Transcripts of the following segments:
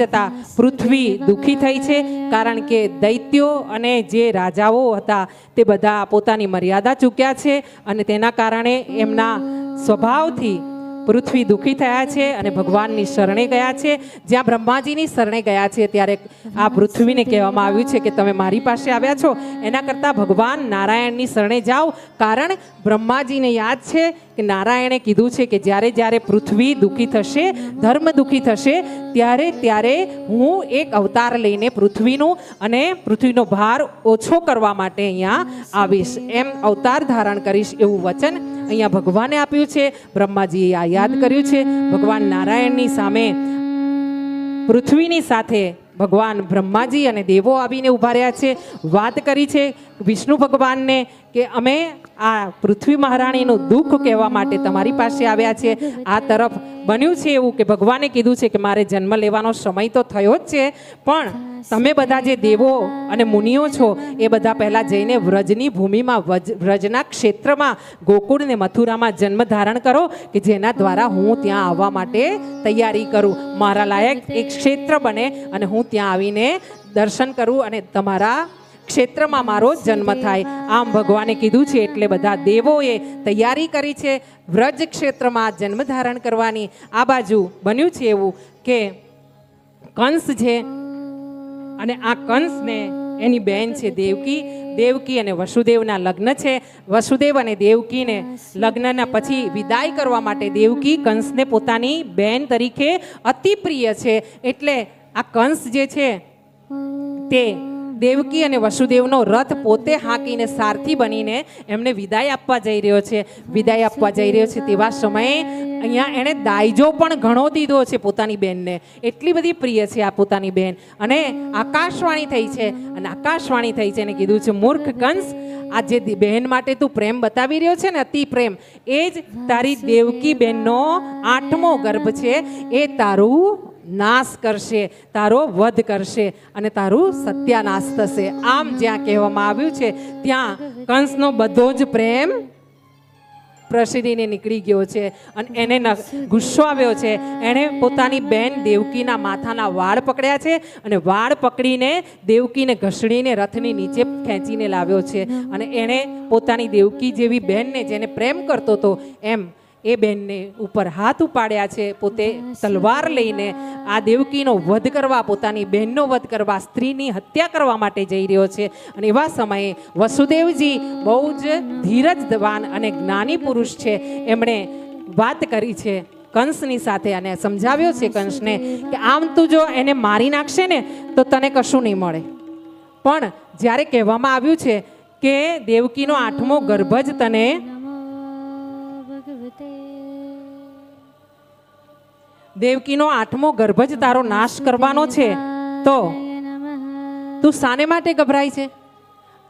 જતા પૃથ્વી દુઃખી થઈ છે, કારણ કે દૈત્યો અને જે રાજાઓ હતા તે બધા પોતાની મર્યાદા ચૂક્યા છે અને તેના કારણે એમના સ્વભાવથી પૃથ્વી દુઃખી થયા છે અને ભગવાનની શરણે ગયા છે. જ્યાં બ્રહ્માજીની શરણે ગયા છે ત્યારે આ પૃથ્વીને કહેવામાં આવ્યું છે કે તમે મારી પાસે આવ્યા છો એના કરતાં ભગવાન નારાયણની શરણે જાઓ, કારણ બ્રહ્માજીને યાદ છે કે નારાયણે કીધું છે કે જ્યારે જ્યારે પૃથ્વી દુઃખી થશે, ધર્મ દુઃખી થશે, ત્યારે ત્યારે હું એક અવતાર લઈને પૃથ્વીનું અને પૃથ્વીનો ભાર ઓછો કરવા માટે અહીંયા આવીશ, એમ અવતાર ધારણ કરીશ એવું વચન અહીંયા ભગવાને આપ્યું છે. બ્રહ્માજીએ આ યાદ કર્યું છે. ભગવાન નારાયણની સામે પૃથ્વીની સાથે ભગવાન બ્રહ્માજી અને દેવો આવીને ઊભા રહ્યા છે. વાત કરી છે વિષ્ણુ ભગવાનને કે અમે આ પૃથ્વી મહારાણીનું દુઃખ કહેવા માટે તમારી પાસે આવ્યા છે. આ તરફ બન્યું છે એવું કે ભગવાને કીધું છે કે મારે જન્મ લેવાનો સમય તો થયો જ છે, પણ તમે બધા જે દેવો અને મુનિઓ છો એ બધા પહેલાં જઈને વ્રજની ભૂમિમાં, વ્રજના ક્ષેત્રમાં, ગોકુળ ને મથુરામાં જન્મ ધારણ કરો કે જેના દ્વારા હું ત્યાં આવવા માટે તૈયારી કરું, મારા લાયક એક ક્ષેત્ર બને અને હું ત્યાં આવીને દર્શન કરું અને તમારા ક્ષેત્રમાં મારો જન્મ થાય. આમ ભગવાને કીધું છે એટલે બધા દેવોએ તૈયારી કરી છે વ્રજ ક્ષેત્રમાં જન્મ ધારણ કરવાની. આ બાજુ બન્યું છે એવું કે કંસ છે અને આ કંસને એની બહેન છે દેવકી. દેવકી અને વસુદેવના લગ્ન છે. વસુદેવ અને દેવકીને લગ્નના પછી વિદાય કરવા માટે દેવકી કંસને પોતાની બહેન તરીકે અતિ પ્રિય છે, એટલે આ કંસ જે છે તે દેવકી અને વસુદેવનો રથ પોતે હાંકીને સારથી બનીને એમને વિદાય આપવા જઈ રહ્યો છે. વિદાય આપવા જઈ રહ્યો છે તેવા સમયે અહીંયા એણે દાયજો પણ ઘણો દીધો છે પોતાની બહેનને, એટલી બધી પ્રિય છે આ પોતાની બહેન. અને આકાશવાણી થઈ છે અને આકાશવાણી થઈ છે અને કીધું છે મૂર્ખ કંસ, આ જે બહેન માટે તું પ્રેમ બતાવી રહ્યો છે ને અતિ પ્રેમ, એ જ તારી દેવકી બહેનનો 8મો ગર્ભ છે, એ તારું નાશ કરશે, તારો વધ કરશે અને તારું સત્યાનાશ થશે. આમ જ્યાં કહેવામાં આવ્યું છે ત્યાં કંસનો બધો જ પ્રેમ પ્રસિદ્ધિને નીકળી ગયો છે અને એને ગુસ્સો આવ્યો છે. એણે પોતાની બહેન દેવકીના માથાના વાળ પકડ્યા છે અને વાળ પકડીને દેવકીને ઘસડીને રથની નીચે ખેંચીને લાવ્યો છે અને એણે પોતાની દેવકી જેવી બહેનને જેને પ્રેમ કરતો હતો એમ એ બહેનને ઉપર હાથ ઉપાડ્યા છે. પોતે તલવાર લઈને આ દેવકીનો વધ કરવા, પોતાની બહેનનો વધ કરવા, સ્ત્રીની હત્યા કરવા માટે જઈ રહ્યો છે. અને એવા સમયે વસુદેવજી બહુ જ ધીરજવાન અને જ્ઞાની પુરુષ છે, એમણે વાત કરી છે કંસની સાથે અને સમજાવ્યો છે કંસને કે આમ તું જો એને મારી નાખશે ને તો તને કશું નહીં મળે, પણ જ્યારે કહેવામાં આવ્યું છે કે દેવકીનો 8મો ગર્ભ જ તને દેવકીનો 8મો ગર્ભ જ તારો નાશ કરવાનો છે, તો તું શાને માટે ગભરાય છે?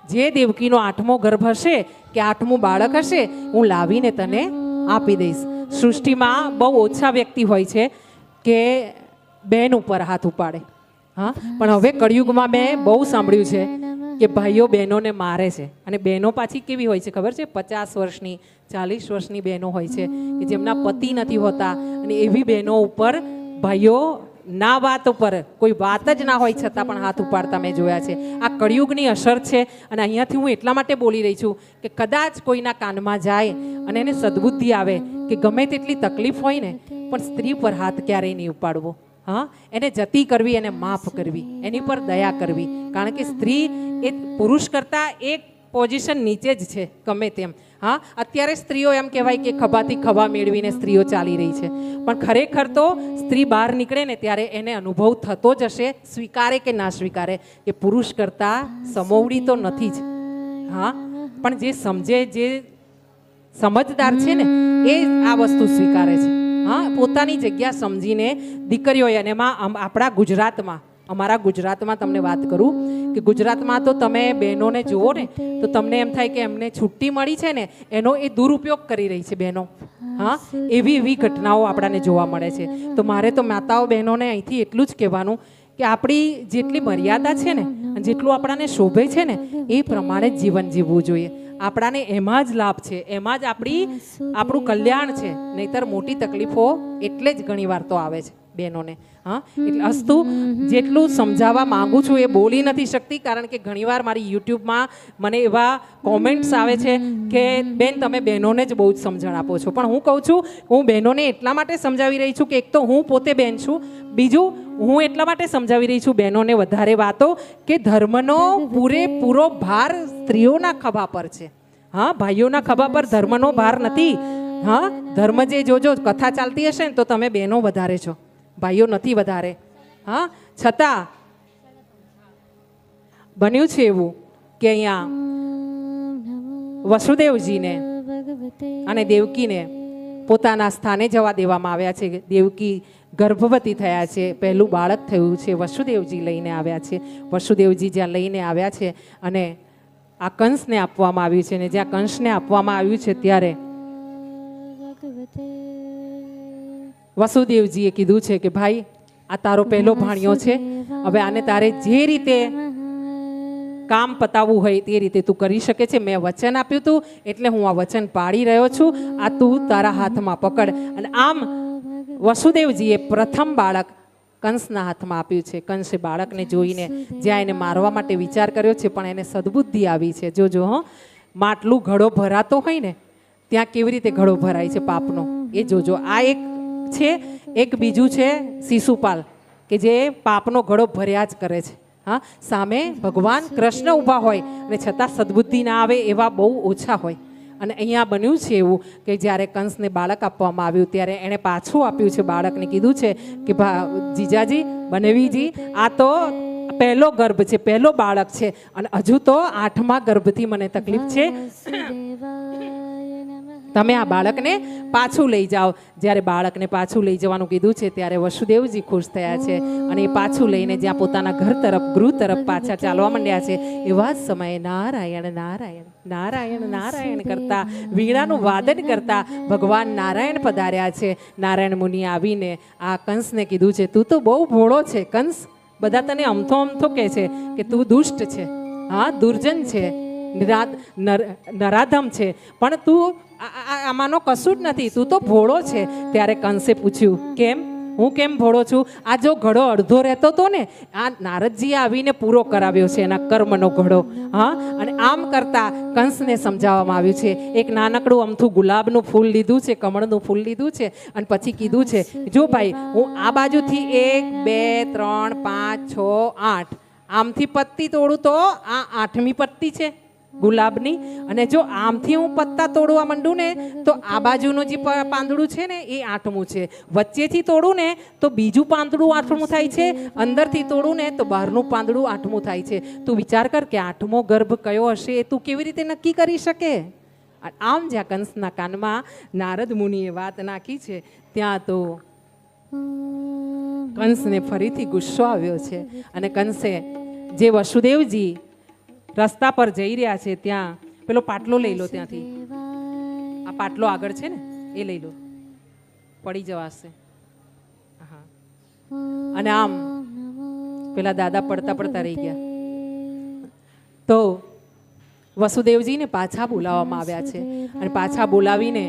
જે દેવકીનો 8મો ગર્ભ હશે કે 8મું બાળક હશે હું લાવીને તને આપી દઈશ. સૃષ્ટિમાં બહુ ઓછા વ્યક્તિ હોય છે કે બહેન ઉપર હાથ ઉપાડે, હા, પણ હવે કળિયુગમાં મેં બહુ સાંભળ્યું છે કે ભાઈઓ બહેનોને મારે છે. અને બહેનો પાછી કેવી હોય છે ખબર છે? 50 વર્ષની 40 વર્ષની બહેનો હોય છે કે જેમના પતિ નથી હોતા અને એવી બહેનો ઉપર ભાઈઓ ના વાત ઉપર કોઈ વાત જ ના હોય છતાં પણ હાથ ઉપાડતા મેં જોયા છે. આ કળિયુગની અસર છે અને અહીંયાથી હું એટલા માટે બોલી રહી છું કે કદાચ કોઈના કાનમાં જાય અને એને સદબુદ્ધિ આવે કે ગમે તેટલી તકલીફ હોય ને પણ સ્ત્રી પર હાથ ક્યારેય નહીં ઉપાડવો. હા, એને જતી કરવી, એને માફ કરવી, એની પર દયા કરવી, કારણ કે સ્ત્રી એ પુરુષ કરતાં એક પોઝિશન નીચે જ છે ગમે તેમ. હા, અત્યારે સ્ત્રીઓ એમ કહેવાય કે ખભાથી ખભા મેળવીને સ્ત્રીઓ ચાલી રહી છે, પણ ખરેખર તો સ્ત્રી બહાર નીકળે ને ત્યારે એને અનુભવ થતો જ હશે, સ્વીકારે કે ના સ્વીકારે, કે પુરુષ કરતાં સમોવડી તો નથી જ. હા, પણ જે સમજે, જે સમજદાર છે ને એ આ વસ્તુ સ્વીકારે છે. હા, પોતાની જગ્યા સમજીને દીકરીઓએ, અને એમાં આપણા ગુજરાતમાં, અમારા ગુજરાતમાં તમને વાત કરું કે ગુજરાતમાં તો તમે બહેનોને જુઓ ને તો તમને એમ થાય કે એમને છુટ્ટી મળી છે ને એનો એ દુરુપયોગ કરી રહી છે બહેનો. હા, એવી ઘટનાઓ આપણાને જોવા મળે છે. તો મારે તો માતાઓ બહેનોને અહીંથી એટલું જ કહેવાનું કે આપણી જેટલી મર્યાદા છે ને, જેટલું આપણાને શોભે છે ને એ પ્રમાણે જ જીવન જીવવું જોઈએ. આપણાને એમાં જ લાભ છે, એમાં જ આપણું કલ્યાણ છે, નહીતર મોટી તકલીફો એટલે જ ઘણી વાર તો આવે છે. બહેનોને. હા, એટલે અસ્તુ જેટલું સમજાવવા માંગુ છું એ બોલી નથી શકતી, કારણ કે ઘણીવાર મારી યુટ્યુબમાં મને એવા કોમેન્ટ્સ આવે છે કે બેન તમે બહેનોને જ બહુ જ સમજણ આપો છો. પણ હું કહું છું, હું બહેનોને એટલા માટે સમજાવી રહી છું કે એક તો હું પોતે બહેન છું, બીજું હું એટલા માટે સમજાવી રહી છું બહેનોને વધારે વાતો કે ધર્મનો પૂરેપૂરો ભાર સ્ત્રીઓના ખભા પર છે. હા, ભાઈઓના ખભા પર ધર્મનો ભાર નથી. હા, ધર્મ જે જોજો કથા ચાલતી હશે ને તો તમે બહેનો વધારે છો, ભાઈઓ નથી વધારે. હા, છતાં બન્યું છે એવું કે અહીંયા વસુદેવજીને અને દેવકીને પોતાના સ્થાને જવા દેવામાં આવ્યા છે. દેવકી ગર્ભવતી થયા છે, પહેલું બાળક થયું છે, વસુદેવજી લઈને આવ્યા છે. વસુદેવજી જ્યાં લઈને આવ્યા છે અને આ કંસને આપવામાં આવ્યું છે, ને જ્યાં કંસને આપવામાં આવ્યું છે ત્યારે વસુદેવજીએ કીધું છે કે ભાઈ આ તારો પહેલો ભાણિયો છે, હવે આને તારે જે રીતે કામ પતાવવું હોય તે રીતે તું કરી શકે છે. મેં વચન આપ્યું હતું એટલે હું આ વચન પાળી રહ્યો છું, આ તું તારા હાથમાં પકડ. અને આમ વસુદેવજીએ પ્રથમ બાળક કંસના હાથમાં આપ્યું છે. કંસે બાળકને જોઈને જ્યાં એને મારવા માટે વિચાર કર્યો છે પણ એને સદબુદ્ધિ આવી છે. જોજો હો, માટલું ઘડો ભરાતો હોય ને ત્યાં કેવી રીતે ઘડો ભરાય છે પાપનો, એ જોજો. આ એક છે. એક બીજું છે શિશુપાલ કે જે પાપનો ઘડો ભર્યા જ કરે છે. હા, સામે ભગવાન કૃષ્ણ ઊભા હોય અને છતાં સદબુદ્ધિ ના આવે એવા બહુ ઓછા હોય. અને અહીંયા બન્યું છે એવું કે જ્યારે કંસને બાળક આપવામાં આવ્યું ત્યારે એણે પાછું આપ્યું છે બાળકને. કીધું છે કે જીજાજી બનેવીજી આ તો પહેલો ગર્ભ છે, પહેલો બાળક છે અને હજુ તો 8મા ગર્ભથી મને તકલીફ છે, તમે આ બાળકને પાછું લઈ જાઓ. જ્યારે બાળકને પાછું લઈ જવાનું કીધું છે ત્યારે વસુદેવજી ખુશ થયા છે અને એ પાછું લઈને જ્યાં પોતાના ઘર તરફ ગૃહ તરફ પાછા ચાલવા માંડ્યા છે એવા જ સમયે નારાયણ નારાયણ નારાયણ નારાયણ કરતા, વીણાનું વાદન કરતા ભગવાન નારાયણ પધાર્યા છે. નારાયણ મુનિ આવીને આ કંસને કીધું છે તું તો બહુ ભોળો છે કંસ, બધા તને અમથો અમથો કહે છે કે તું દુષ્ટ છે, હા દુર્જન છે, નરાધમ છે, પણ તું આમાંનો કશું જ નથી, તું તો ભોળો છે. ત્યારે કંસે પૂછ્યું કેમ, હું કેમ ભોળો છું? આ જો ઘડો અડધો રહેતો હતો ને આ નારદજીએ આવીને પૂરો કરાવ્યો છે એના કર્મનો ઘડો. હા, અને આમ કરતા કંસને સમજાવવામાં આવ્યું છે. એક નાનકડું અમથું ગુલાબનું ફૂલ લીધું છે, કમળનું ફૂલ લીધું છે અને પછી કીધું છે જો ભાઈ હું આ બાજુથી 1 2 3 5 6 8 આમથી પત્તી તોડું તો આ 8મી પત્તી છે ગુલાબની, અને જો આમથી હું પત્તા તોડવા માંડું ને તો આ બાજુનું જે પાંદડું છે ને એ 8મું છે, વચ્ચેથી તોડું ને તો બીજું પાંદડું 8મું થાય છે, અંદરથી તોડું ને તો બહારનું પાંદડું 8મું થાય છે. તું વિચાર કર કે 8મો ગર્ભ કયો હશે એ તું કેવી રીતે નક્કી કરી શકે? આમ જ્યાં કંસના કાનમાં નારદ મુનિએ વાત નાખી છે ત્યાં તો કંસને ફરીથી ગુસ્સો આવ્યો છે અને કંસે જે વસુદેવજી રસ્તા પર જઈ રહ્યા છે ત્યાં પેલો પાટલો લઈ લો, ત્યાંથી આ પાટલો આગળ છે ને એ લઈ લો, પડી જવાશે. હા, અને આમ પેલા દાદા પડતા પડતા રહી ગયા. તો વસુદેવજીને પાછા બોલાવવામાં આવ્યા છે અને પાછા બોલાવીને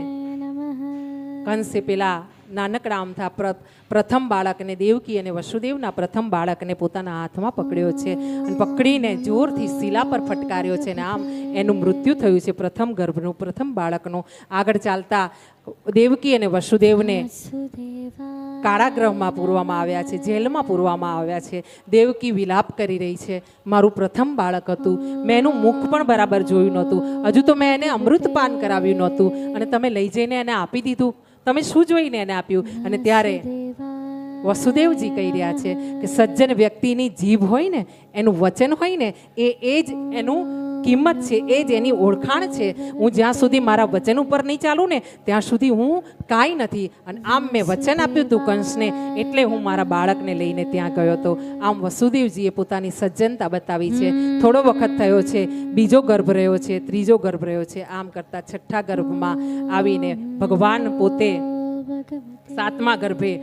કંસે પેલા નાનકડા અમથા પ્રથમ બાળકને દેવકી અને વસુદેવના પ્રથમ બાળકને પોતાના હાથમાં પકડ્યો છે અને પકડીને જોરથી શિલા પર ફટકાર્યો છે અને આમ એનું મૃત્યુ થયું છે પ્રથમ ગર્ભનું, પ્રથમ બાળકનું. આગળ ચાલતા દેવકી અને વસુદેવને કારાગૃહમાં પૂરવામાં આવ્યા છે, જેલમાં પૂરવામાં આવ્યા છે. દેવકી વિલાપ કરી રહી છે, મારું પ્રથમ બાળક હતું, મેં એનું મુખ પણ બરાબર જોયું નહોતું, હજુ તો મેં એને અમૃતપાન કરાવ્યું નહોતું અને તમે લઈ જઈને એને આપી દીધું, તમે શું જોઈને એને આપ્યું? અને ત્યારે વસુદેવજી કહી રહ્યા છે કે સજ્જન વ્યક્તિની જીભ હોય ને, એનું વચન હોય ને એ જ એનું કિંમત છે, એ જ એની ઓળખાણ છે. હું જ્યાં સુધી મારા વચન ઉપર નહીં ચાલું ને ત્યાં સુધી હું કાંઈ નથી. અને આમ મેં વચન આપ્યું હતું કંસને એટલે હું મારા બાળકને લઈને ત્યાં ગયો હતો. આમ વસુદેવજીએ પોતાની સજ્જનતા બતાવી છે. થોડો વખત થયો છે, બીજો ગર્ભ રહ્યો છે, ત્રીજો ગર્ભ રહ્યો છે, આમ કરતાં 6ઠા ગર્ભમાં આવીને ભગવાન પોતે 7મા ગર્ભે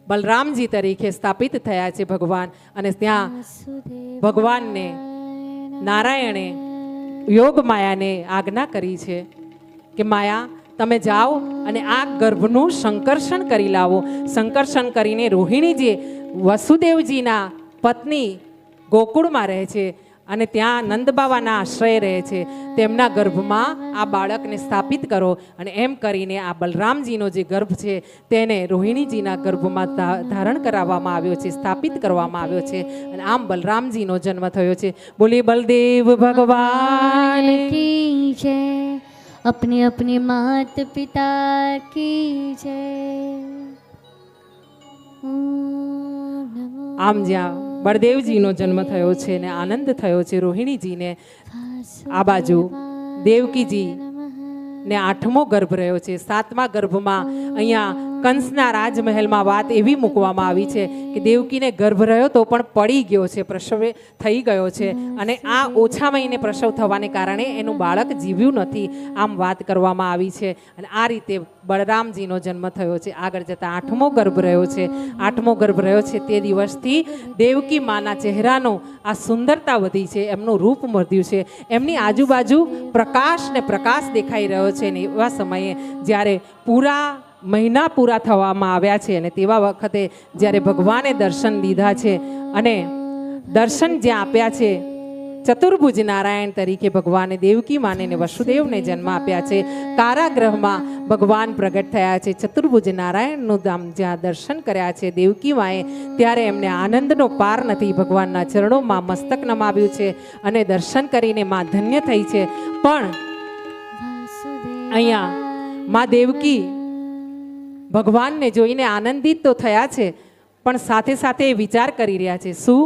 બલરામજી તરીકે સ્થાપિત થયા છે ભગવાન. અને ત્યાં ભગવાનને નારાયણે યોગ માયાને આજ્ઞા કરી છે કે માયા તમે જાઓ અને આ ગર્ભનું સંકર્ષણ કરી લાવો. સંકર્ષણ કરીને રોહિણી જે વસુદેવજીના પત્ની ગોકુળમાં રહે છે અને ત્યાં નંદબાવાના આશ્રય રહે છે, તેમના ગર્ભમાં આ બાળકને સ્થાપિત કરો. અને એમ કરીને આ બલરામજીનો જે ગર્ભ છે તેને રોહિણીજીના ગર્ભમાં ધારણ કરાવવામાં આવ્યો છે, સ્થાપિત કરવામાં આવ્યો છે. અને આમ બલરામજીનો જન્મ થયો છે. બોલી બલદેવ ભગવાન की जय, अपने अपने मात પિતા की जय. આમ જ્યાં બળદેવજીનો જન્મ થયો છે ને આનંદ થયો છે રોહિણીજીને, આ બાજુ દેવકીજી ને 8મો ગર્ભ રહ્યો છે. 7મા ગર્ભમાં અહીંયા કંસના રાજમહેલમાં વાત એવી મૂકવામાં આવી છે કે દેવકીને ગર્ભ રહ્યો તો પણ પડી ગયો છે, પ્રસવ થઈ ગયો છે અને આ ઓછા મહિને પ્રસવ થવાને કારણે એનું બાળક જીવ્યું નથી, આમ વાત કરવામાં આવી છે. અને આ રીતે બળરામજીનો જન્મ થયો છે. આગળ જતાં 8મો ગર્ભ રહ્યો છે. 8મો ગર્ભ રહ્યો છે તે દિવસથી દેવકી માના ચહેરાનો આ સુંદરતા વધી છે, એમનું રૂપ વધ્યું છે, એમની આજુબાજુ પ્રકાશ ને પ્રકાશ દેખાઈ રહ્યો છે. ને એવા સમયે જ્યારે મહિના પૂરા થવામાં આવ્યા છે અને તેવા વખતે જ્યારે ભગવાને દર્શન દીધા છે અને દર્શન જ્યાં આપ્યા છે, ચતુર્ભુજ નારાયણ તરીકે ભગવાને દેવકી માને ને વસુદેવને જન્મ આપ્યા છે. કારાગૃહમાં ભગવાન પ્રગટ થયા છે. ચતુર્ભુજ નારાયણનું ધામ જ્યાં દર્શન કર્યા છે દેવકી માએ, ત્યારે એમને આનંદનો પાર નથી. ભગવાનના ચરણોમાં મસ્તક નમાવ્યું છે અને દર્શન કરીને માં ધન્ય થઈ છે. પણ અહીંયા માં દેવકી ભગવાનને જોઈને આનંદિત તો થયા છે, પણ સાથે સાથે વિચાર કરી રહ્યા છે. શું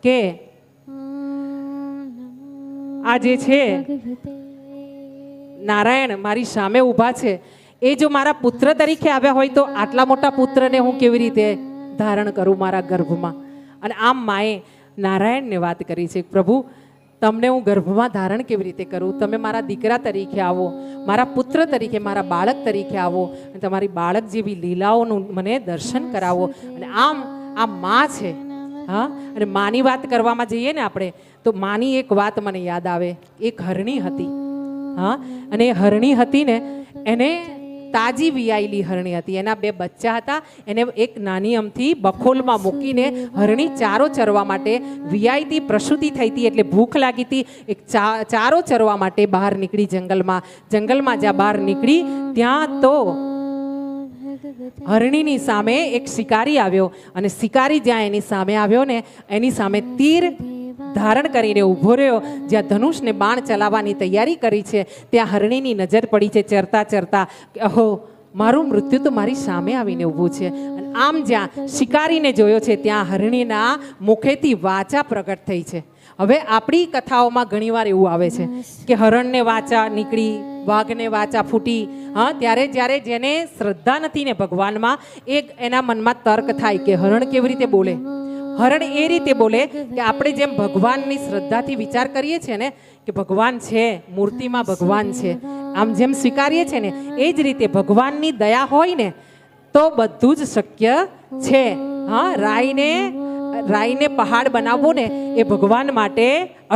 કે આ જે છે નારાયણ મારી સામે ઊભા છે, એ જો મારા પુત્ર તરીકે આવ્યા હોય તો આટલા મોટા પુત્રને હું કેવી રીતે ધારણ કરું મારા ગર્ભમાં? અને આમ માએ નારાયણને વાત કરી છે, પ્રભુ તમને હું ગર્ભમાં ધારણ કેવી રીતે કરું? તમે મારા દીકરા તરીકે આવો, મારા પુત્ર તરીકે, મારા બાળક તરીકે આવો અને તમારી બાળક જેવી લીલાઓનું મને દર્શન કરાવો. અને આમ આ માં છે. હા, અને માની વાત કરવામાં જઈએ ને આપણે તો માની એક વાત મને યાદ આવે. એક હરણી હતી. હા, અને એ હરણી હતી ને, એને તાજી વિયાયેલી હરણી હતી. એના 2 બચ્ચા હતા. એને એક નાની અમથી બખોલમાં મૂકીને હરણી ચારો ચરવા માટે વિયાયતી પ્રસૂતિ થઈ હતી, એટલે ભૂખ લાગી હતી. એક ચારો ચરવા માટે બહાર નીકળી જંગલમાં. જ્યાં બહાર નીકળી ત્યાં તો હરણીની સામે એક શિકારી આવ્યો અને શિકારી જ્યાં એની સામે આવ્યો ને, એની સામે તીર ધારણ કરીને ઊભો રહ્યો. જ્યાં ધનુષ ને બાણ ચલાવવાની તૈયારી કરી છે ત્યાં હરણીની નજર પડી છે ચરતા ચરતા. અહો, મારું મૃત્યુ તો મારી સામે આવીને ઊભું છે. અને આમ જ્યાં શિકારીને જોયો છે ત્યાં હરણીના મુખેથી વાચા પ્રગટ થઈ છે. હવે આપણી કથાઓમાં ઘણીવાર એવું આવે છે કે હરણને વાચા નીકળી, વાઘને વાચા ફૂટી. હા, ત્યારે જ્યારે જેને શ્રદ્ધા નથી ને ભગવાનમાં, એના મનમાં તર્ક થાય કે હરણ કેવી રીતે બોલે? હરણ એ રીતે બોલે કે આપણે જેમ ભગવાનની શ્રદ્ધાથી વિચાર કરીએ છીએ ને કે ભગવાન છે, મૂર્તિમાં ભગવાન છે, આમ જેમ સ્વીકારીએ છીએ ને એ જ રીતે ભગવાનની દયા હોય ને તો બધું જ શક્ય છે. હા, રાઈને પહાડ બનાવવો ને એ ભગવાન માટે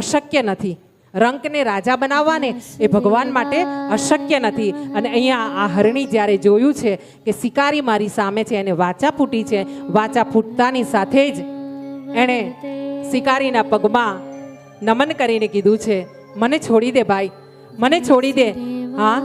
અશક્ય નથી. રંકને રાજા બનાવવાને એ ભગવાન માટે અશક્ય નથી. અને અહીંયા આ હરણી જ્યારે જોયું છે કે શિકારી મારી સામે છે, એને વાચા ફૂટી છે, વાચા ફૂટતાની સાથે જ એણે શિકારીના પગમાં નમન કરીને કીધું છે, મને છોડી દે ભાઈ, મને છોડી દે. હા,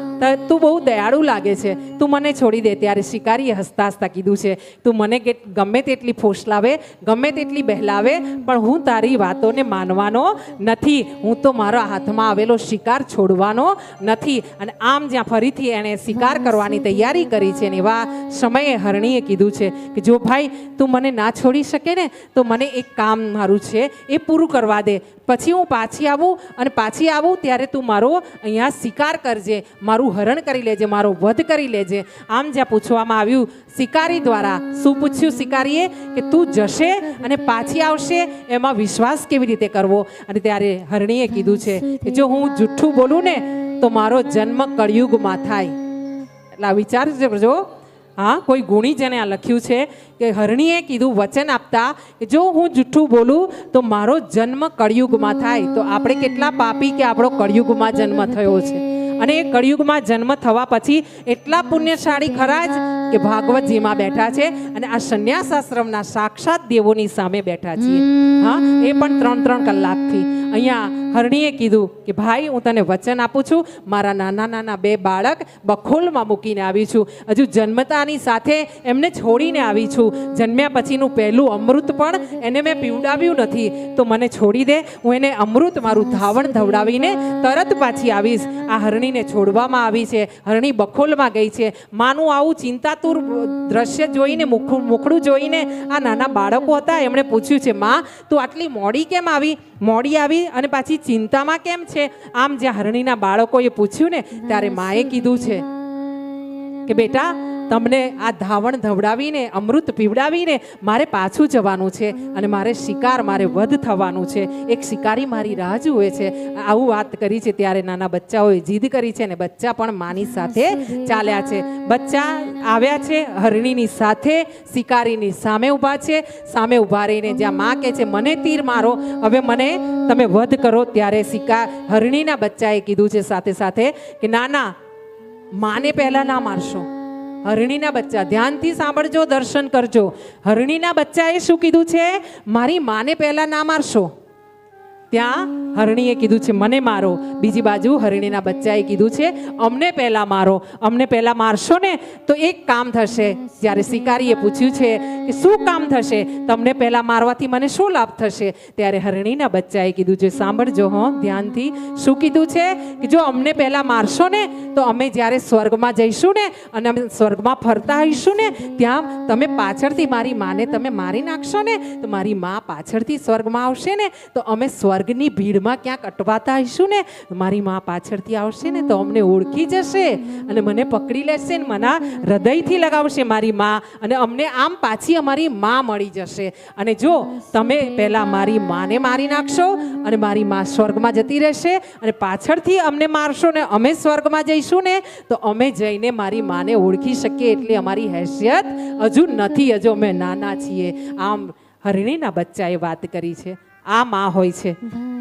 તું બહુ દયાળુ લાગે છે, તું મને છોડી દે. ત્યારે શિકારીએ હસતા હસતા કીધું છે, તું મને ગમે તેટલી ફોસલાવે, ગમે તેટલી બહેલાવે, પણ હું તારી વાતોને માનવાનો નથી. હું તો મારા હાથમાં આવેલો શિકાર છોડવાનો નથી. અને આમ જ્યાં ફરીથી એણે શિકાર કરવાની તૈયારી કરી છે ને એવા સમયે હરણીએ કીધું છે કે જો ભાઈ તું મને ના છોડી શકે ને તો મને એક કામ મારું છે એ પૂરું કરવા દે, પછી હું પાછી આવું ત્યારે તું મારો અહીંયા શિકાર કરજે, મારું હરણ કરી લેજે, મારો વધ કરી લેજે. આમ જ્યાં પૂછવામાં આવ્યું શિકારી દ્વારા, શું પૂછ્યું શિકારીએ કે તું જશે અને પાછી આવશે એમાં વિશ્વાસ કેવી રીતે કરવો? અને ત્યારે હરણીએ કીધું છે કે જો હું જૂઠું બોલું ને તો મારો જન્મ કળિયુગમાં થાય. એટલે આ વિચાર કરજો. હા, કોઈ ગુણીજને આ લખ્યું છે કે હરણીએ કીધું વચન આપતા કે જો હું જૂઠું બોલું તો મારો જન્મ કળિયુગમાં થાય. તો આપણે કેટલા પાપી કે આપણો કળિયુગમાં જન્મ થયો છે. અને એ કળિયુગમાં જન્મ થવા પછી એટલા પુણ્યશાળી ખરા જ કે ભાગવતજીમાં બેઠા છે અને આ સંન્યાસ આશ્રમના સાક્ષાત દેવોની સામે બેઠા છીએ. હા, એ પણ 3-3 કલાકથી. અહીંયા હરણીએ કીધું કે ભાઈ, હું તને વચન આપું છું, મારા નાના નાના 2 બાળક બખોલમાં મૂકીને આવી છું. હજુ જન્મતાની સાથે એમને છોડીને આવી છું. જન્મ્યા પછીનું પહેલું અમૃત પણ એને મેં પીવડાવ્યું નથી, તો મને છોડી દે, હું એને અમૃત મારું ધાવણ ધવડાવીને તરત પાછી આવીશ. આ હરણીને છોડવામાં આવી છે. હરણી બખોલમાં ગઈ છે. માનું આવું ચિંતાતુર દ્રશ્ય જોઈને, મુખડું જોઈને આ નાના બાળકો હતા, એમણે પૂછ્યું છે, માં તું આટલી મોડી કેમ આવી? મોડી આવી અને પાછી ચિંતામાં કેમ છે? આમ જ્યાં હરણીના બાળકોએ પૂછ્યું ને, ત્યારે માએ કીધું છે કે બેટા, તમને આ ધાવણ ધવડાવીને અમૃત પીવડાવીને મારે પાછું જવાનું છે અને મારે વધ થવાનું છે. એક શિકારી મારી રાહ જુએ છે. આવું વાત કરી છે. ત્યારે નાના બચ્ચાઓએ જીદ કરી છે અને બચ્ચા પણ માની સાથે ચાલ્યા છે. બચ્ચા આવ્યા છે હરણીની સાથે, શિકારીની સામે ઊભા છે. સામે ઊભા રહીને જ્યાં માં કહે છે મને તીર મારો, હવે મને તમે વધ કરો, ત્યારે હરણીના બચ્ચાએ કીધું છે સાથે સાથે કે ના, માને પહેલા ના મારશો. હરણીના બચ્ચા ધ્યાનથી સાંભળજો, દર્શન કરજો. હરણીના બચ્ચાએ શું કીધું છે? મારી માને પહેલા ના મારશો. ત્યાં હરણીએ કીધું છે મને મારો. બીજી બાજુ હરણીના બચ્ચાએ કીધું છે અમને પહેલા મારો. અમને પહેલા મારશો ને તો એક કામ થશે. જ્યારે શિકારીએ પૂછ્યું છે કે શું કામ થશે? તમને પહેલા મારવાથી મને શું લાભ થશે? ત્યારે હરણીના બચ્ચાએ કીધું છે, સાંભળજો હો ધ્યાનથી. શું કીધું છે કે જો અમને પહેલા મારશો ને તો અમે જ્યારે સ્વર્ગમાં જઈશું ને અને અમે સ્વર્ગમાં ફરતા આવીશું ને, ત્યાં તમે પાછળથી મારી માને તમે મારી નાખશો ને, તો મારી મા પાછળથી સ્વર્ગમાં આવશે ને, તો અમે સ્વર્ગની ભીડમાં ક્યાંક અટવાતા આવીશું ને, મારી મા પાછળથી આવશે ને તો અમને ઓળખી જશે અને મને પકડી લેશે ને મને હૃદયથી લગાવશે મારી મા, અને અમને આમ પાછી અમારી મા મળી જશે. અને જો તમે પહેલા મારી માને મારી નાખશો અને મારી મા સ્વર્ગમાં જતી રહેશે અને પાછળથી અમને મારશો ને અમે સ્વર્ગમાં જઈશું ને, તો અમે જઈને મારી માને ઓળખી શકીએ એટલી અમારી હેસિયત હજુ નથી, હજુ અમે નાના છીએ. આમ હરણીના બચ્ચાએ વાત કરી છે. આ માં હોય છે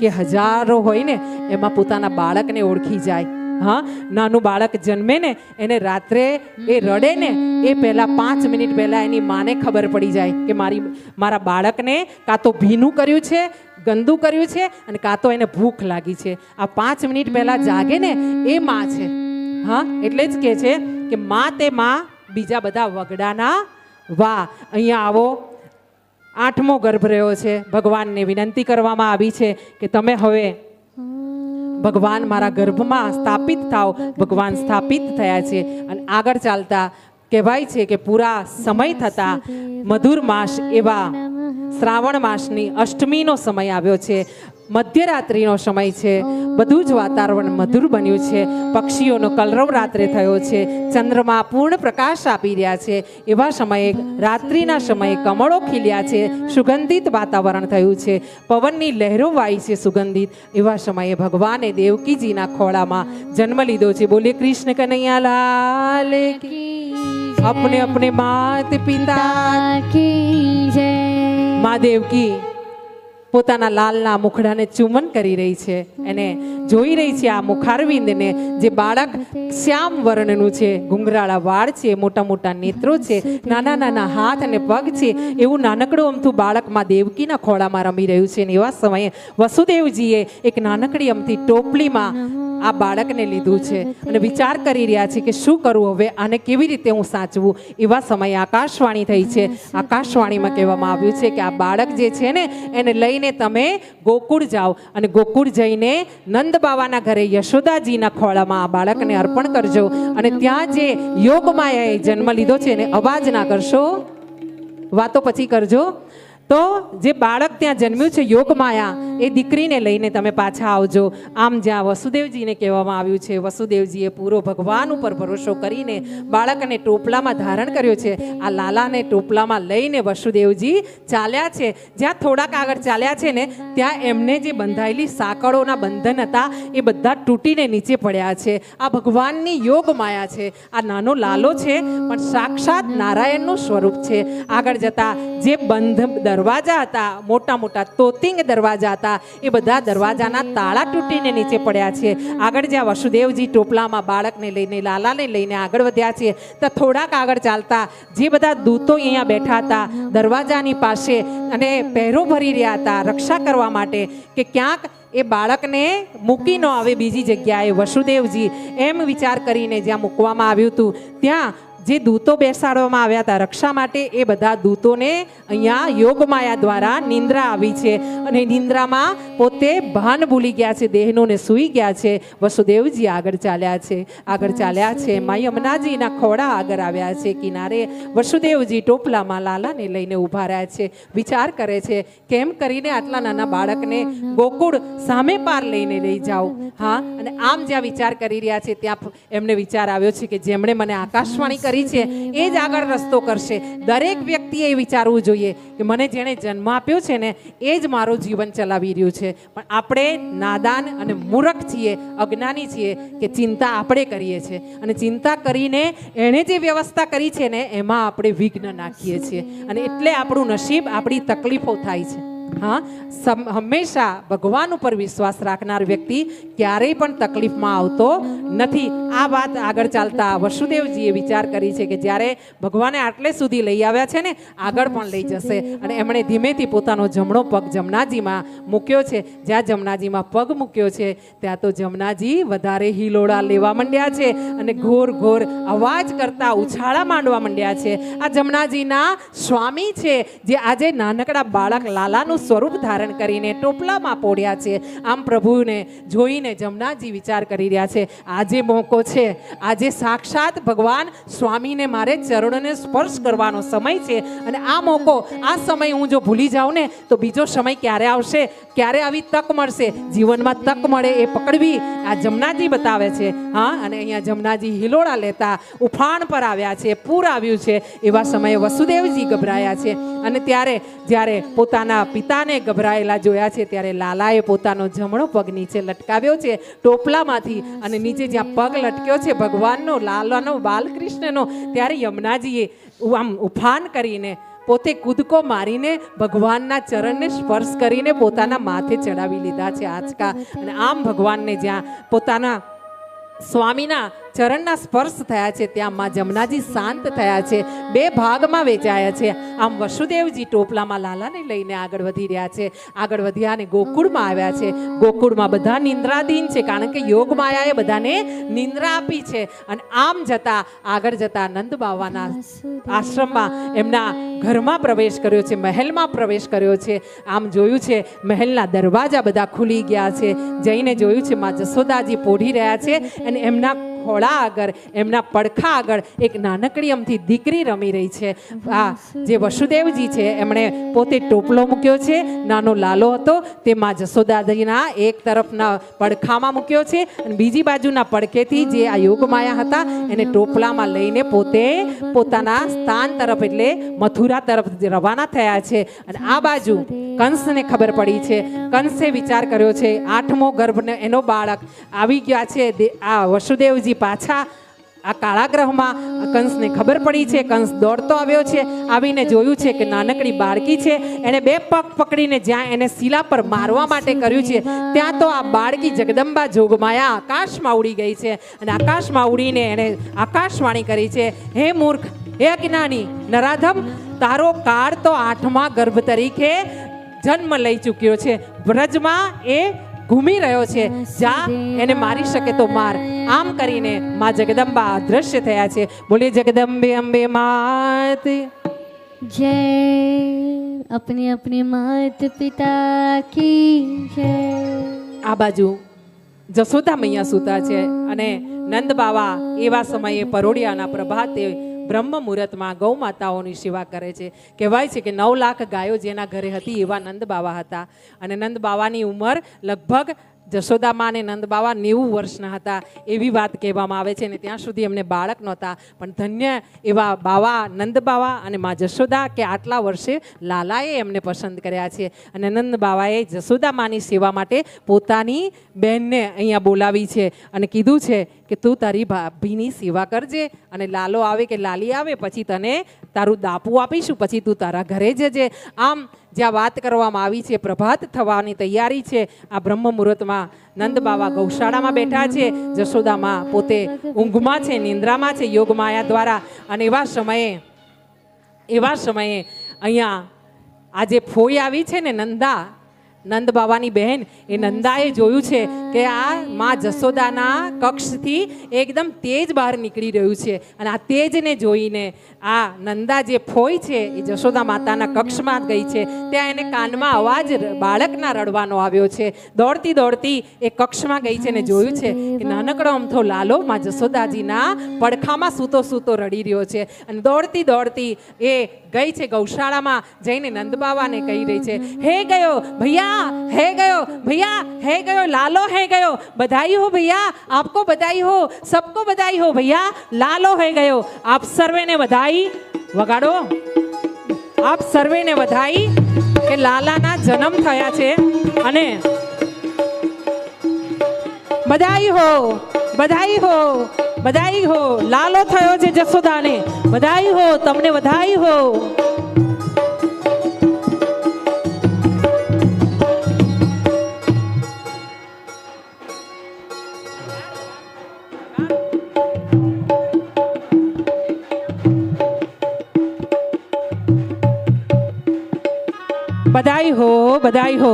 કે હજારો હોય ને એમાં પોતાના બાળકને ઓળખી જાય. હા, નાનું બાળક જન્મે ને એને રાત્રે એ રડે ને એ પહેલા 5 મિનિટ પહેલા એની માને ખબર પડી જાય કે મારા બાળકને કાં તો ભીનું કર્યું છે, ગંદુ કર્યું છે, અને કાં તો એને ભૂખ લાગી છે. આ 5 મિનિટ પહેલા જાગે ને એ માં છે. હા, એટલે જ કહે છે કે માં તે માં, બીજા બધા વગડાના વા. અહીંયા આવો, 8મો ગર્ભ રહ્યો છે. ભગવાનને વિનંતી કરવામાં આવી છે કે તમે હવે ભગવાન મારા ગર્ભમાં સ્થાપિત થાવ. ભગવાન સ્થાપિત થયા છે અને આગળ ચાલતા કહેવાય છે કે પૂરા સમય થતા મધુર માસ એવા શ્રાવણ માસની અષ્ટમીનો સમય આવ્યો છે. મધ્યરાત્રિનો સમય છે. બધું જ વાતાવરણ મધુર બન્યું છે. પક્ષીઓનો કલરવ રાત્રે થયો છે. ચંદ્રમા પૂર્ણ પ્રકાશ આપી રહ્યા છે. એવા સમયે રાત્રિના સમયે કમળો ખીલ્યા છે. સુગંધિત વાતાવરણ થયું છે. પવનની લહેરો વાઈ છે સુગંધિત. એવા સમયે ભગવાને દેવકીજીના ખોળામાં જન્મ લીધો છે. બોલીએ કૃષ્ણ કનૈયા લાલ કી. अपने अपने मात पिता की जय. મા દેવકી પોતાના લાલના મુખડાને ચુંબન કરી રહી છે. એને જોઈ રહી છે આ મુખારવિંદને, જે બાળક શ્યામ વર્ણનું છે, ઘુંઘરાળા વાળ છે, મોટા મોટા નેત્રો છે, નાના નાના હાથ અને પગ છે. એવું નાનકડું અમથું બાળક મા દેવકીના ખોળામાં રમી રહ્યું છે. એવા સમયે વસુદેવજીએ એક નાનકડી અમથી ટોપલીમાં આ બાળકને લીધું છે અને વિચાર કરી રહ્યા છે કે શું કરવું હવે, આને કેવી રીતે હું સાચવું. એવા સમયે આકાશવાણી થઈ છે. આકાશવાણીમાં કહેવામાં આવ્યું છે કે આ બાળક જે છે ને એને લઈને તમે ગોકુળ જાઓ અને ગોકુળ જઈને નંદ બાવાના ઘરે યશોદાજીના ખોળામાં આ બાળકને અર્પણ કરજો. અને ત્યાં જે યોગમાયાએ જન્મ લીધો છે એને અવાજ ના કરશો, વાતો પછી કરજો. તો જે બાળક ત્યાં જન્મ્યું છે યોગમાયા, એ દીકરીને લઈને તમે પાછા આવજો. આમ જ્યાં વસુદેવજીને કહેવામાં આવ્યું છે, વસુદેવજીએ પૂરો ભગવાન ઉપર ભરોસો કરીને બાળકને ટોપલામાં ધારણ કર્યો છે. આ લાલાને ટોપલામાં લઈને વસુદેવજી ચાલ્યા છે. જ્યાં થોડાક આગળ ચાલ્યા છે ને ત્યાં એમને જે બંધાયેલી સાંકળોના બંધન હતા એ બધા તૂટીને નીચે પડ્યા છે. આ ભગવાનની યોગમાયા છે. આ નાનો લાલો છે પણ સાક્ષાત નારાયણનું સ્વરૂપ છે. આગળ જતા જે બંધ દરવાજા હતા, મોટા મોટા તોતિંગ દરવાજા હતા, હતા એ બધા દરવાજાના તાળા તૂટીને નીચે પડ્યા છે. આગળ જ્યાં વસુદેવજી ટોપલામાં બાળકને લઈને લાલાને લઈને આગળ વધ્યા છે તો થોડાક આગળ ચાલતા જે બધા દૂતો અહીંયા બેઠા હતા દરવાજાની પાસે અને પહેરો ભરી રહ્યા હતા રક્ષા કરવા માટે કે ક્યાંક એ બાળકને મૂકી ન આવે બીજી જગ્યાએ. વસુદેવજી એમ વિચાર કરીને જ્યાં મૂકવામાં આવ્યું હતું ત્યાં જે દૂતો બેસાડવામાં આવ્યા હતા રક્ષા માટે એ બધા દૂતોને અહીંયા યોગમાયા દ્વારા નિંદ્રા આવી છે અને નિંદ્રામાં પોતે ભાન ભૂલી ગયા છે, દેહનોને સૂઈ ગયા છે. વસુદેવજી આગળ ચાલ્યા છે મા યમુનાજીના ખોળા આગળ આવ્યા છે કિનારે. વસુદેવજી ટોપલામાં લાલાને લઈને ઊભા રહ્યા છે, વિચાર કરે છે કેમ કરીને આટલા નાના બાળકને ગોકુળ સામે પાર લઈને લઈ જાઓ. હા, અને આમ જ્યાં વિચાર કરી રહ્યા છે ત્યાં એમને વિચાર આવ્યો છે કે જેમણે મને આકાશવાણી કરી છે એ જ આગળ રસ્તો કરશે. દરેક વ્યક્તિએ એ વિચારવું જોઈએ કે મને જેણે જન્મ આપ્યો છે ને એ જ મારું જીવન ચલાવી રહ્યું છે. પણ આપણે નાદાન અને મૂર્ખ છીએ, અજ્ઞાની છીએ કે ચિંતા આપણે કરીએ છીએ અને ચિંતા કરીને એણે જે વ્યવસ્થા કરી છે ને એમાં આપણે વિઘ્ન નાખીએ છીએ અને એટલે આપણું નસીબ, આપણી તકલીફો થાય છે. હા, હંમેશા ભગવાન ઉપર વિશ્વાસ રાખનાર વ્યક્તિ ક્યારેય પણ તકલીફમાં આવતો નથી. આ વાત આગળ ચાલતા વસુદેવજીએ વિચાર કરી છે કે જ્યારે ભગવાને આટલે સુધી લઈ આવ્યા છે ને આગળ પણ લઈ જશે અને એમણે ધીમેથી પોતાનો જમણો પગ જમનાજીમાં મૂક્યો છે. જ્યાં જમનાજીમાં પગ મૂક્યો છે ત્યાં તો જમનાજી વધારે હિલોળા લેવા માંડ્યા છે અને ઘોર ઘોર અવાજ કરતા ઉછાળા માંડવા માંડ્યા છે. આ જમનાજીના સ્વામી છે જે આજે નાનકડા બાળક લાલાનું સ્વરૂપ ધારણ કરીને ટોપલામાં પોડ્યા છે. આમ પ્રભુને જોઈને જમનાજી વિચાર કરી રહ્યા છે આજે મોકો છે, આજે સાક્ષાત ભગવાન સ્વામીને મારે ચરણોને સ્પર્શ કરવાનો સમય છે અને આ મોકો, આ સમય હું જો ભૂલી જાઉં ને તો બીજો સમય ક્યારે આવશે, ક્યારે આવી તક મળશે, જીવનમાં તક મળે એ પકડવી આ જમનાજી બતાવે છે. હા, અને અહીંયા જમનાજી હિલોળા લેતા ઉફાણ પર આવ્યા છે, પૂર આવ્યું છે. એવા સમયે વસુદેવજી ગભરાયા છે અને ત્યારે જ્યારે પોતાના પિતાને ગભરાયેલા જોયા છે ત્યારે લાલાએ પોતાનો જમણો પગ નીચે લટકાવ્યો છે ટોપલામાંથી અને નીચે જ્યાં પગ લટક્યો છે ભગવાનનો, લાલાનો, બાલકૃષ્ણનો, ત્યારે યમુનાજીએ આમ ઉફાન કરીને પોતે કૂદકો મારીને ભગવાનના ચરણને સ્પર્શ કરીને પોતાના માથે ચડાવી લીધા છે આંચકા. અને આમ ભગવાનને જ્યાં પોતાના સ્વામીના ચરણના સ્પર્શ થયા છે ત્યાં માં જમનાજી શાંત થયા છે, બે ભાગમાં વેચાયા છે. આમ વસુદેવજી ટોપલામાં લાલાને લઈને આગળ વધી રહ્યા છે. આગળ વધ્યા અને ગોકુળમાં આવ્યા છે. ગોકુળમાં બધા નિંદ્રાધીન છે કારણ કે યોગ માયાએ બધાને નિંદ્રા આપી છે. અને આમ જતા આગળ જતા નંદ બાવાના આશ્રમમાં એમના ઘરમાં પ્રવેશ કર્યો છે, મહેલમાં પ્રવેશ કર્યો છે. આમ જોયું છે મહેલના દરવાજા બધા ખુલી ગયા છે. જઈને જોયું છે માં જશોદાજી પોઢી રહ્યા છે અને એમના ખોળા આગળ, એમના પડખા આગળ એક નાનકડી અમથી દીકરી રમી રહી છે. આ જે વસુદેવજી છે એમણે પોતે ટોપલો મૂક્યો છે, નાનો લાલો હતો તે માં જશોદાજીના એક તરફના પડખામાં મૂક્યો છે અને બીજી બાજુના પડખેથી જે આ યોગમાયા હતા એને ટોપલામાં લઈને પોતે પોતાના સ્થાન તરફ એટલે મથુરા તરફ રવાના થયા છે. અને આ બાજુ કંસને ખબર પડી છે. કંસે વિચાર કર્યો છે 8મો ગર્ભને એનો બાળક આવી ગયા છે. આ વસુદેવજી પાછા આ કાળાગ્રહમાં કંસને ખબર પડી છે. કંસ દોડતો આવ્યો છે, આવીને જોયું છે કે નાનકડી બાળકી છે. એણે બે પગ પકડીને જ્યાં એને શિલા પર મારવા માટે કર્યું છે ત્યાં તો આ બાળકી જગદંબા જોગમાયા આકાશમાં ઉડી ગઈ છે અને આકાશમાં ઉડીને એણે આકાશવાણી કરી છે, હે મૂર્ખ, હે અજ્ઞાની નરાધમ, તારો કાળ તો 8મા ગર્ભ તરીકે જન્મ લઈ ચૂક્યો છે. વ્રજમાં એ ઘૂમી રહ્યો છે, જા એને મારી શકે તો માર. આમ કરીને માં જગદંબા અદ્રશ્ય થયા છે. બોલીએ જગદંબે અંબે માત जय. अपने अपने मात પિતા કી જય. આ બાજુ જશોદા મૈયા સૂતા છે અને નંદ બાવા એવા સમયે પરોડિયાના પ્રભાતે બ્રહ્મ મુહૂર્તમાં ગૌ માતાઓની સેવા કરે છે. કહેવાય છે કે 9 લાખ ગાયો જેના ઘરે હતી એવા નંદ બાવા હતા અને નંદ બાવાની ઉંમર લગભગ જશોદામાં અને નંદ બાવા 90 વર્ષના હતા એવી વાત કહેવામાં આવે છે. અને ત્યાં સુધી એમને બાળક નહોતા, પણ ધન્ય એવા બાવા નંદ બાવા અને મા જશોદા કે આટલા વર્ષે લાલાએ એમને પસંદ કર્યા છે. અને નંદ બાવાએ જશોદામાની સેવા માટે પોતાની બહેનને અહીંયા બોલાવી છે અને કીધું છે કે તું તારી ભાભીની સેવા કરજે અને લાલો આવે કે લાલી આવે પછી તને તારું દાપું આપીશું, પછી તું તારા ઘરે જજે. આમ જ્યાં વાત કરવામાં આવી છે પ્રભાત થવાની તૈયારી છે આ બ્રહ્મ મુહૂર્તમાં નંદ બાવા ગૌશાળામાં બેઠા છે, જશોદામાં પોતે ઊંઘમાં છે, નિંદ્રામાં છે યોગ માયા દ્વારા. અને એવા સમયે અહીંયા આ જે ફોઈ આવી છે ને નંદ બાવાની બહેન, એ નંદાએ જોયું છે કે આ માં જશોદાના કક્ષથી એકદમ તેજ બહાર નીકળી રહ્યું છે. અને આ તેજને જોઈને આ નંદા જે ફોઈ છે એ જશોદા માતાના કક્ષમાં ગઈ છે. ત્યાં એને કાનમાં અવાજ બાળકના રડવાનો આવ્યો છે. દોડતી દોડતી એ કક્ષમાં ગઈ છે ને જોયું છે કે નાનકડો અમથો લાલો માં જશોદાજીના પડખામાં સૂતો સૂતો રડી રહ્યો છે. અને દોડતી દોડતી એ ગઈ છે ગૌશાળામાં, જઈને નંદબાવાને કહી રહી છે, હે ગયો ભૈયા, है गयो भैया, है गयो लालो, है गयो, बधाई हो भैया, आपको बधाई हो, सबको बधाई हो भैया, लालो है गयो. आप सर्वे ने बधाई वगाड़ो, आप सर्वे ने बधाई કે લાલાના જન્મ થયા છે. અને બધાઈ હો, બધાઈ હો, બધાઈ હો, લાલો થયો છે જશોદાને, બધાઈ હો, તમને બધાઈ હો. बधाई हो, बधाई हो.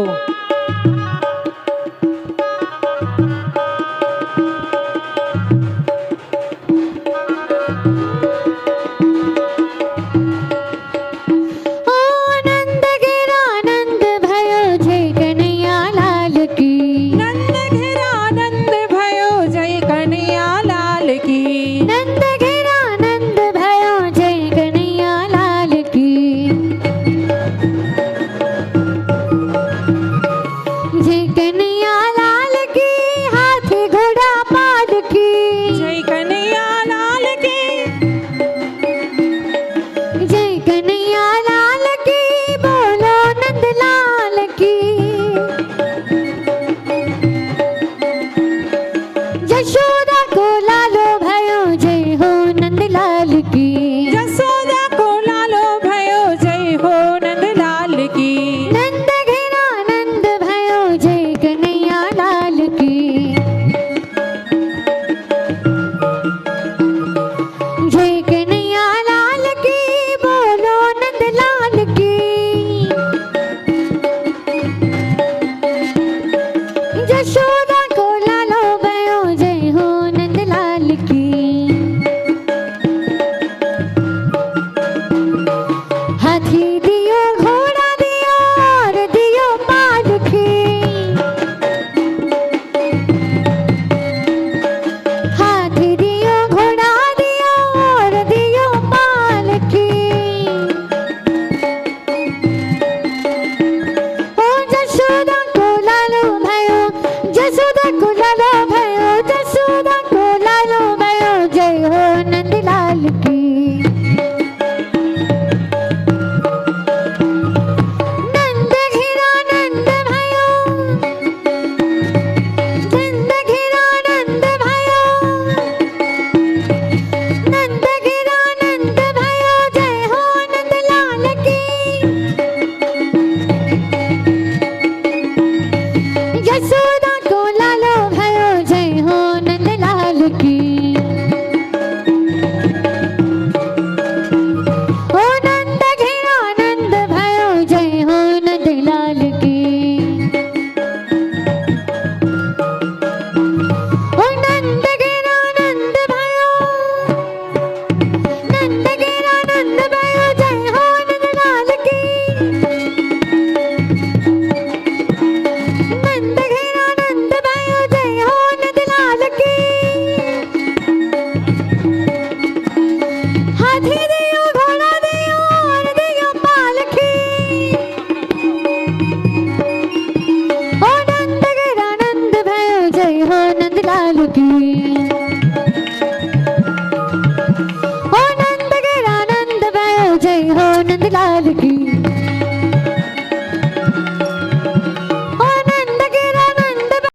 जय हो नंदलाल की.